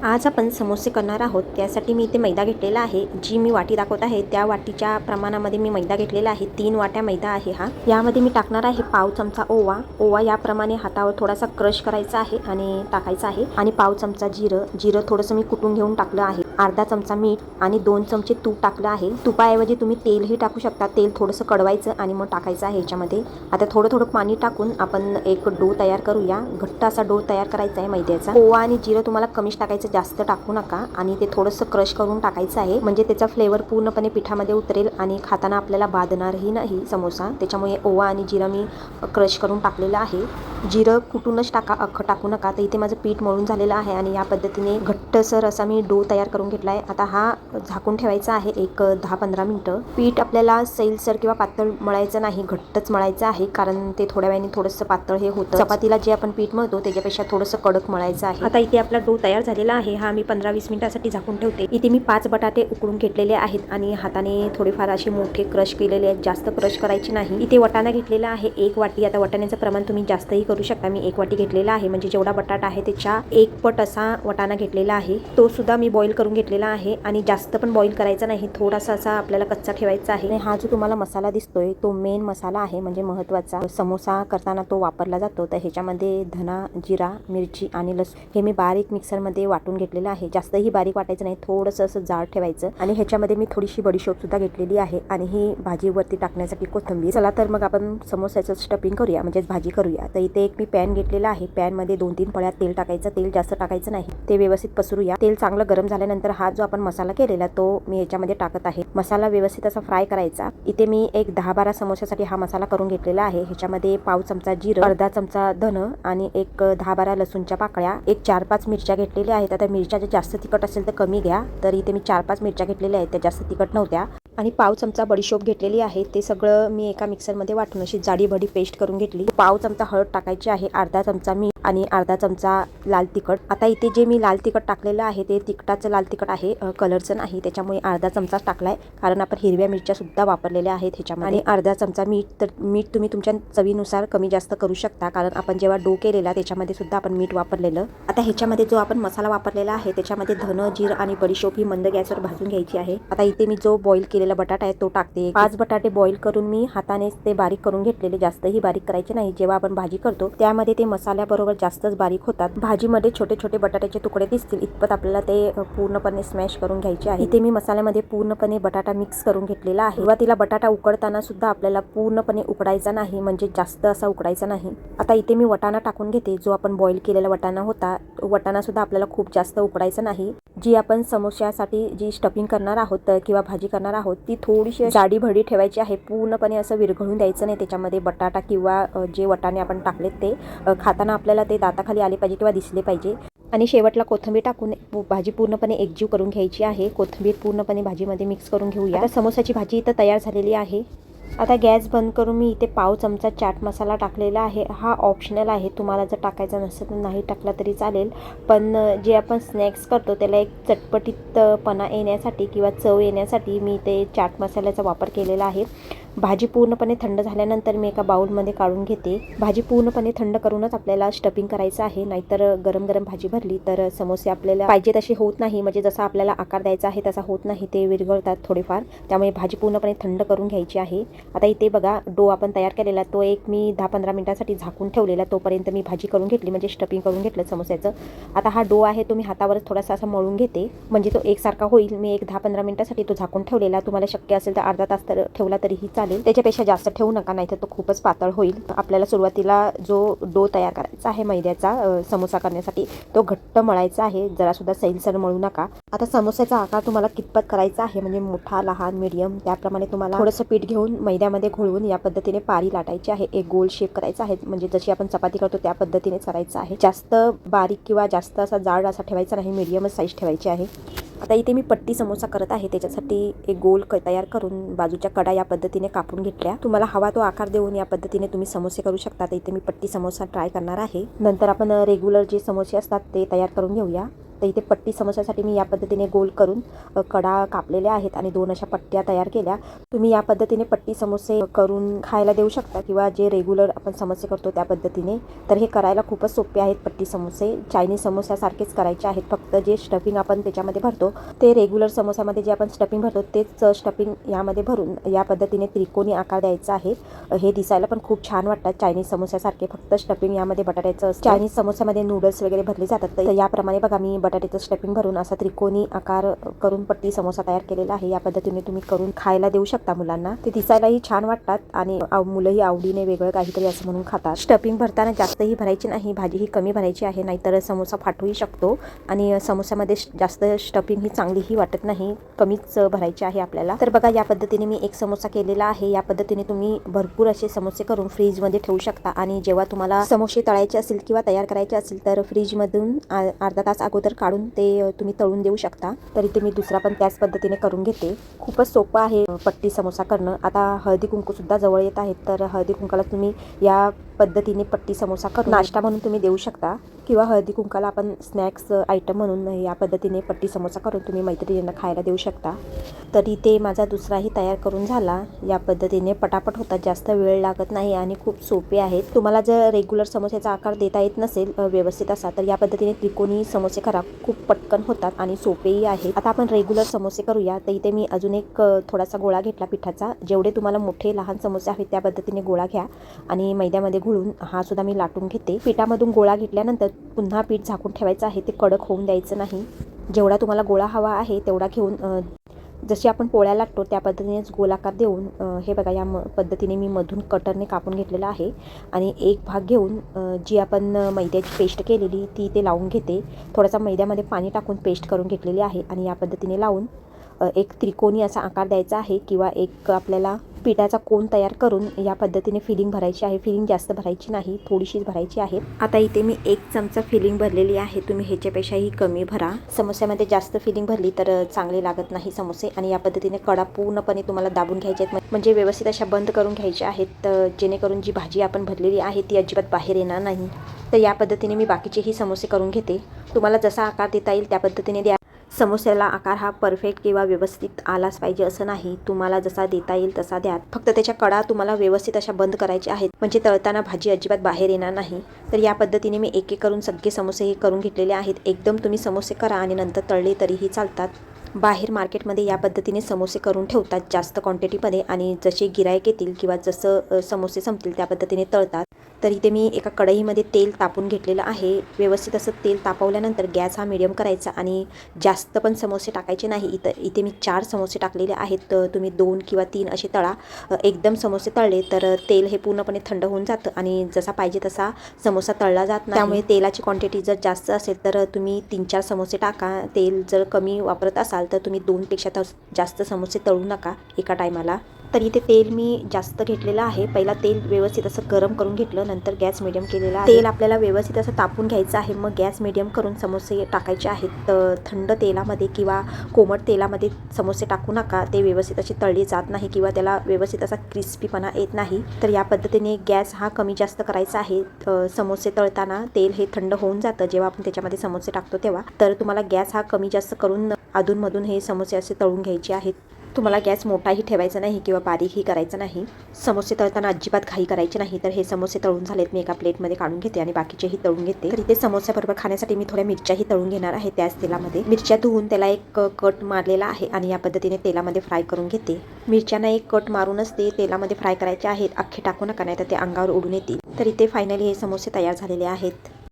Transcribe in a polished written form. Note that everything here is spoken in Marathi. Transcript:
आज आपण समोसे करणार आहोत. त्यासाठी मी इथे मैदा घेतलेला आहे. जी मी वाटी दाखवत आहे त्या वाटीच्या प्रमाणामध्ये मी मैदा घेतलेला आहे. 3 वाट्या मैदा आहे हा. यामध्ये मी टाकणार आहे पाव चमचा ओवा. ओवा याप्रमाणे हातावर थोडासा क्रश करायचा आहे आणि टाकायचा आहे. आणि पाव चमचा जिरं थोडंसं मी कुटून घेऊन टाकलं आहे. अर्धा चमचा मीठ आणि 2 चमचे तूप टाकलं आहे. तुपाऐवजी तुम्ही तेलही टाकू शकता. तेल थोडंसं कडवायचं आणि मग टाकायचं आहे ह्याच्यामध्ये. आता थोडं पाणी टाकून आपण एक डो तयार करूया. घट्ट असा डो तयार करायचा आहे मैद्याचा. ओवा आणि जिरं तुम्हाला कमीच टाकायचं, जास्त टाकू नका. आणि ते थोडंसं क्रश करून टाकायचं आहे, म्हणजे त्याचा फ्लेवर पूर्णपणे पिठामध्ये उतरेल आणि खाताना आपल्याला बाधणारही नाही समोसा. त्याच्यामुळे ओवा आणि जिरं मी क्रश करून टाकलेलं आहे. जिरं कुटूनच टाका, अख्खं टाकू नका. तर इथे माझं पीठ मळून झालेलं आहे आणि या पद्धतीने घट्टसर असा मी डो तयार करून घेतला आहे. आता हा झाकून ठेवायचा आहे एक 10-15 मिनिटं. पीठ आपल्याला सैलसर किंवा पातळ मळायचं नाही, घट्टच मळायचं आहे, कारण ते थोड्या वेळाने थोडंसं पातळ हे होतं. चपातीला जे आपण पीठ मळतो त्याच्यापेक्षा थोडंसं कडक मळायचं आहे. आता इथे आपला डो तयार झालेला आहे. हा मी 15-20 मिनिटासाठी झाकून ठेवते. इथे मी 5 बटाटे उकडून घेतलेले आहेत आणि हाताने थोडेफार असे मोठे क्रश केलेले आहेत, जास्त क्रश करायचे नाही. इथे वाटाणा घेतलेला आहे 1 वाटी. आता वाटाण्याचं प्रमाण तुम्ही जास्तही करू शकता. मी 1 वाटी घेतलेला आहे, म्हणजे जेवढा बटाटा आहे त्याच्या 1 पट असा वाटाणा घेतलेला आहे. तो सुद्धा मी बॉईल करून घेतलेला आहे आणि जास्त पण बॉईल करायचा नाही, थोडासा असा आपल्याला कच्चा ठेवायचा आहे. हा जो तुम्हाला मसाला दिसतोय तो मेन मसाला आहे, म्हणजे महत्त्वाचा. समोसा करताना तो वापरला जातो. तर ह्याच्यामध्ये धना, जिरा, मिरची आणि लसूण हे मी बारीक मिक्सरमध्ये वाटून घेतलेलं आहे. जास्तही बारीक वाटायचं नाही, थोडंसं असं जाड ठेवायचं. आणि ह्याच्यामध्ये मी थोडीशी बडीशोप सुद्धा घेतलेली आहे आणि ही भाजीवरती टाकण्यासाठी कोथिंबीर. चला तर मग आपण समोस्याचं स्टफिंग करूया, म्हणजेच भाजी करूया. तर इथे एक मी पॅन घेतलेला आहे. पॅनमध्ये 2-3 पळ्या तेल टाकायचं. तेल जास्त टाकायचं नाही, ते व्यवस्थित पसरूया. तेल चांगलं गरम झाल्यानंतर हा जो आपण मसाला केलेला तो मी ह्याच्यामध्ये टाकत आहे. मसाला व्यवस्थित असा फ्राय करायचा. इथे मी एक 10-12 समोस्यासाठी हा मसाला करून घेतलेला आहे. ह्याच्यामध्ये पाव चमचा जिरं, अर्धा चमचा धन आणि एक 10-12 लसूणच्या पाकळ्या, एक 4-5 मिरच्या घेतलेल्या आहेत. आता मिरच्या जर जास्त तिखट असेल तर कमी घ्या. तर इथे मी 4-5 मिरच्या घेतलेल्या आहेत, त्या जास्त तिखट नव्हत्या. आणि पाव चमचा बडीशोप घेतलेली आहे. ते सगळं मी एका मिक्सरमध्ये वाटून अशी जाडी भडी पेस्ट करून घेतली. पाव चमचा हळद टाकायची आहे, अर्धा चमचा मीठ आणि अर्धा चमचा लाल तिखट. आता इथे जे मी लाल तिखट टाकलेलं आहे ते तिखटाचं लाल तिखट आहे, कलरचं नाही, त्याच्यामुळे अर्धा चमचा टाकलाय, कारण आपण हिरव्या मिरच्या सुद्धा वापरलेल्या आहेत ह्याच्यामध्ये. आणि अर्धा चमचा मीठ. तर मीठ तुम्ही तुमच्या चवीनुसार कमी जास्त करू शकता, कारण आपण जेव्हा डो केलेला त्याच्यामध्ये सुद्धा आपण मीठ वापरलेलं. आता ह्याच्यामध्ये जो आपण मसाला वापरलेला आहे त्याच्यामध्ये धन, जीर आणि बडीशोप ही मंद गॅसवर भाजून घ्यायची आहे. आता इथे मी जो बॉईल केलेला बटाटा आहे तो टाकते. 5 बटाटे बॉईल करून मी हातानेच ते बारीक करून घेतलेले, जास्तही बारीक करायचे नाही. जेव्हा आपण भाजी करतो त्यामध्ये ते मसाल्याबरोबर जास्तच बारीक होतात. भाजीमध्ये छोटे छोटे बटाट्याचे तुकडे दिसतील इतपत आपल्याला ते पूर्णपणे स्मॅश करून घ्यायचे आहे. इथे मी मसाल्यामध्ये पूर्णपणे बटाटा मिक्स करून घेतलेला आहे. सुरुवातीला बटाटा उकडताना सुद्धा आपल्याला पूर्णपणे उकडायचा नाही, म्हणजे जास्त असा उकडायचा नाही. आता इथे मी वाटाणा टाकून घेते. जो आपण बॉईल केलेला वाटाणा होता, वाटाणा सुद्धा आपल्याला खूप जास्त उकडायचा नाही. जी आपण समोस्यासाठी जी स्टफिंग करणार आहोत किंवा भाजी करणार आहोत ती थोडीशी जाडी भडी ठेवायची आहे. पूर्णपणे असं विरघळून द्यायचं नाही त्याच्यामध्ये बटाटा किंवा जे वाटाणे आपण टाकलेत ते. खाताना आपल्याला ते दाताखाली आले पाहिजे किंवा दिसले पाहिजे. आणि शेवटला कोथिंबीर टाकून भाजी पूर्णपणे एकजीव करून घ्यायची आहे. कोथिंबीर पूर्णपणे भाजीमध्ये मिक्स करून घेऊया. आता समोसाची भाजी इथं तयार झालेली आहे. आता गॅस बंद करून मी इथे पाव चमचा चाट मसाला टाकलेला आहे. हा ऑप्शनल आहे, तुम्हाला जर टाकायचा नसेल तर नाही टाकला तरी चालेल. पण जे आपण स्नॅक्स करतो त्याला एक चटपटीतपणा येण्यासाठी किंवा चव येण्यासाठी मी ते चाट मसाल्याचा वापर केलेला आहे. भाजी पूर्णपणे थंड झाल्यानंतर मी एका बाउलमध्ये काढून घेते. भाजी पूर्णपणे थंड करूनच आपल्याला स्टफिंग करायचं आहे, नाहीतर गरम गरम भाजी भरली तर समोसे आपल्याला पाहिजे तशी होत नाही, म्हणजे जसा आपल्याला आकार द्यायचा आहे तसा होत नाही, ते विरघळतात थोडेफार. त्यामुळे भाजी पूर्णपणे थंड करून घ्यायची आहे. आता इथे बघा डो आपण तयार केलेला तो एक मी 10-15 मिनिटांसाठी झाकून ठेवलेला. तोपर्यंत मी भाजी करून घेतली, म्हणजे स्टफिंग करून घेतलं समोस्याचं. आता हा डो आहे तो मी हातावरच थोडासा असा मळून घेते, म्हणजे तो एकसारखा होईल. मी एक 10-15 मिनिटांसाठी तो झाकून ठेवलेला. तुम्हाला शक्य असेल तर अर्धा तास तर ठेवला तरीही चालेल, त्याच्यापेक्षा जास्त ठेवू नका, नाहीतर तो खूपच पातळ होईल. आपल्याला सुरुवातीला जो डो तयार करायचा आहे मैद्याचा समोसा करण्यासाठी तो घट्ट मळायचा आहे, जरा सुद्धा सैलसर मळू नका. आता समोस्याचा आकार तुम्हाला कितपत करायचा आहे, म्हणजे मोठा, लहान, मीडियम, त्याप्रमाणे तुम्हाला थोडंसं पीठ घेऊन मैद्यामध्ये घोळवून या पद्धतीने पारी लाटायची आहे. एक गोल शेप करायचा आहे, म्हणजे जशी आपण चपाती करतो त्या पद्धतीने करायचं आहे. जास्त बारीक किंवा जास्त असा जाड असा ठेवायचा नाही, मीडियमच साईज ठेवायची आहे. आता इथे मी पट्टी समोसा करत आहे. त्याच्यासाठी एक गोल तयार करून बाजूच्या कडा या पद्धतीने कापून घेतल्या. तुम्हाला हवा तो आकार देऊन या पद्धतीने तुम्ही समोसे करू शकता. तर इथे मी पट्टी समोसा ट्राय करणार आहे. नंतर आपण रेग्युलर जे समोसे असतात ते तयार करून घेऊया. तर इथे पट्टी समोस्यासाठी मी या पद्धतीने गोल करून कडा कापलेल्या आहेत आणि 2 अशा पट्ट्या तयार केल्या. तुम्ही या पद्धतीने पट्टी समोसे करून खायला देऊ शकता किंवा जे रेग्युलर आपण समोसे करतो त्या पद्धतीने. तर हे करायला खूपच सोपे आहेत पट्टी समोसे. चायनीज समोस्यासारखेच करायचे आहेत, फक्त जे स्टफिंग आपण त्याच्यामध्ये भरतो ते रेग्युलर समोस्यामध्ये जे आपण स्टफिंग भरतो तेच स्टफिंग यामध्ये भरून या पद्धतीने त्रिकोणी आकार द्यायचा आहे. हे दिसायला पण खूप छान वाटतात चायनीज समोस्यासारखे, फक्त स्टफिंग यामध्ये बटाट्याचं असतं. चायनीज समोस्यामध्ये नूडल्स वगैरे भरले जातात, तर याप्रमाणे बघा मी बटाट्याचं स्टफिंग भरून असा त्रिकोणी आकार करून पट्टी समोसा तयार केलेला आहे. या पद्धतीने तुम्ही करून खायला देऊ शकता मुलांना. ते दिसायलाही छान वाटतात आणि मुलंही आवडीने वेगळं काहीतरी असं म्हणून खातात. स्टफिंग भरताना जास्तही भरायची नाही, भाजी ही कमी भरायची आहे, नाहीतर समोसा फाटूही शकतो आणि समोस्यामध्ये जास्त स्टफिंग ही चांगलीही वाटत नाही, कमीच भरायची आहे आपल्याला. तर बघा या पद्धतीने मी एक समोसा केलेला आहे. या पद्धतीने तुम्ही भरपूर असे समोसे करून फ्रीजमध्ये ठेवू शकता आणि जेव्हा तुम्हाला समोसे तळायचे असेल किंवा तयार करायचे असेल तर फ्रीजमधून अर्धा तास अगोदर काढून ते तुम्ही तळून देऊ शकता. तर इथे मी दुसरा पण त्याच पद्धतीने करून घेते. खूपच सोपं आहे पट्टी समोसा करणं. आता हळदी कुंकू सुद्धा जवळ येत आहेत, तर हळदी कुंकाला तुम्ही या पद्धतीने पट्टी समोसा करून नाश्ता म्हणून तुम्ही देऊ शकता किंवा हळदी कुंकाला आपण स्नॅक्स आयटम म्हणून या पद्धतीने पट्टी समोसा करून तुम्ही मैत्रिणींना खायला देऊ शकता. तर इथे माझा दुसराही तयार करून झाला. या पद्धतीने पटापट होतात, जास्त वेळ लागत नाही आणि खूप सोपे आहेत. तुम्हाला जर रेग्युलर समोस्याचा आकार देता येत नसेल व्यवस्थित असा, तर या पद्धतीने त्रिकोणी समोसे करा, खूप पटकन होतात आणि सोपेही आहेत. आता आपण रेग्युलर समोसे करूया. तर इथे मी अजून एक थोडासा गोळा घेतला पिठाचा. जेवढे तुम्हाला मोठे लहान समोसे आहेत त्या पद्धतीने गोळा घ्या आणि मैद्यामध्ये घोळून हा सुद्धा मी लाटून घेते. पिठामधून गोळा घेतल्यानंतर पुन्हा पीठ झाकून ठेवायचं आहे, ते कडक होऊन द्यायचं नाही. जेवढा तुम्हाला गोळा हवा आहे तेवढा घेऊन जशी आपण पोळ्या लाटतो त्या पद्धतीनेच गोलाकार देऊन हे बघा या पद्धतीने मी मधून कटरने कापून घेतलेला आहे आणि एक भाग घेऊन जी आपण मैद्याची पेस्ट केलेली ती ते लावून घेते. थोडासा मैद्यामध्ये पाणी टाकून पेस्ट करून घेतलेली आहे आणि या पद्धतीने लावून एक त्रिकोणी असा आकार द्यायचा आहे किंवा एक आपल्याला पिठाचा कोन तयार करून या पद्धतीने फिलिंग भरायची आहे. फिलिंग जास्त भरायची नाही, थोडीशीच भरायची आहे. आता इथे मी 1 चमचा फिलिंग भरलेली आहे. तुम्ही ह्याच्यापेक्षाही कमी भरा. समोस्यामध्ये जास्त फिलिंग भरली तर चांगले लागत नाही समोसे आणि या पद्धतीने कडा पूर्णपणे तुम्हाला दाबून घ्यायचे आहेत, म्हणजे व्यवस्थित अशा बंद करून घ्यायच्या आहेत, जेणेकरून जी भाजी आपण भरलेली आहे ती अजिबात बाहेर येणार नाही. तर या पद्धतीने मी बाकीचेही समोसे करून घेते. तुम्हाला जसा आकार देता येईल त्या पद्धतीने द्या. समोस्याला आकार हा परफेक्ट किंवा व्यवस्थित आलाच पाहिजे असं नाही, तुम्हाला जसा देता येईल तसा द्या. फक्त त्याच्या कडा तुम्हाला व्यवस्थित अशा बंद करायच्या आहेत, म्हणजे तळताना भाजी अजिबात बाहेर येणार नाही. तर या पद्धतीने मी एक करून सगळे समोसे हे करून घेतलेले आहेत. एकदम तुम्ही समोसे करा आणि नंतर तळले तरीही चालतात. बाहेर मार्केटमध्ये या पद्धतीने समोसे करून ठेवतात जास्त क्वांटिटीमध्ये आणि जसे गिराईक येतील किंवा जसं समोसे संपतील त्या पद्धतीने तळतात. तर इथे मी एका कढईमध्ये तेल तापून घेतलेलं आहे. व्यवस्थित असं तेल तापवल्यानंतर गॅस हा मीडियम करायचा आणि जास्त पण समोसे टाकायचे नाही. इथे मी 4 समोसे टाकलेले आहेत, तर तुम्ही 2 किंवा 3 असे तळा. एकदम समोसे तळले तर तेल हे पूर्णपणे थंड होऊन जातं आणि जसा पाहिजे तसा समोसा तळला जात नाही. त्यामुळे तेलाची क्वांटिटी जर जास्त असेल तर तुम्ही 3-4 समोसे टाका. तेल जर कमी वापरत असाल तर तुम्ही 2 पेक्षा जास्त समोसे तळू नका एका टायमाला. तर इथे तेल मी जास्त घेतलेलं आहे. पहिला तेल व्यवस्थित असं गरम करून घेतलं, नंतर गॅस मीडियम केलेला आहे. तेल आपल्याला व्यवस्थित असं तापून घ्यायचं आहे, मग गॅस मीडियम करून समोसे टाकायचे आहेत. तर थंड तेलामध्ये किंवा कोमट तेलामध्ये समोसे टाकू नका, ते व्यवस्थित असे तळले जात नाही किंवा त्याला व्यवस्थित असा क्रिस्पीपणा येत नाही. तर या पद्धतीने गॅस हा कमी जास्त करायचा आहे. समोसे तळताना तेल हे थंड होऊन जातं जेव्हा आपण त्याच्यामध्ये समोसे टाकतो तेव्हा. तर तुम्हाला गॅस हा कमी जास्त करून अधूनमधून हे समोसे असे तळून घ्यायचे आहेत. तुम्हाला गॅस मोठाही ठेवायचा नाही किंवा बारीकही करायचा नाही. समोसे तळताना अजिबात घाई करायची नाही. तर हे समोसे तळून झालेत, मी एका प्लेटमध्ये काढून घेते आणि बाकीचेही तळून घेते. तर इथे समोस्याबरोबर खाण्यासाठी मी थोड्या मिरच्याही तळून घेणार आहे त्याच तेलामध्ये. मिरच्या धुवून त्याला एक कट मारलेला आहे आणि या पद्धतीने तेलामध्ये फ्राय करून घेते. मिरच्यांना एक कट मारूनच ते तेलामध्ये फ्राय करायचे आहेत, अख्खे टाकू नका नाही तर ते अंगावर उडून येतील. तर इथे फायनली हे समोसे तयार झालेले आहेत.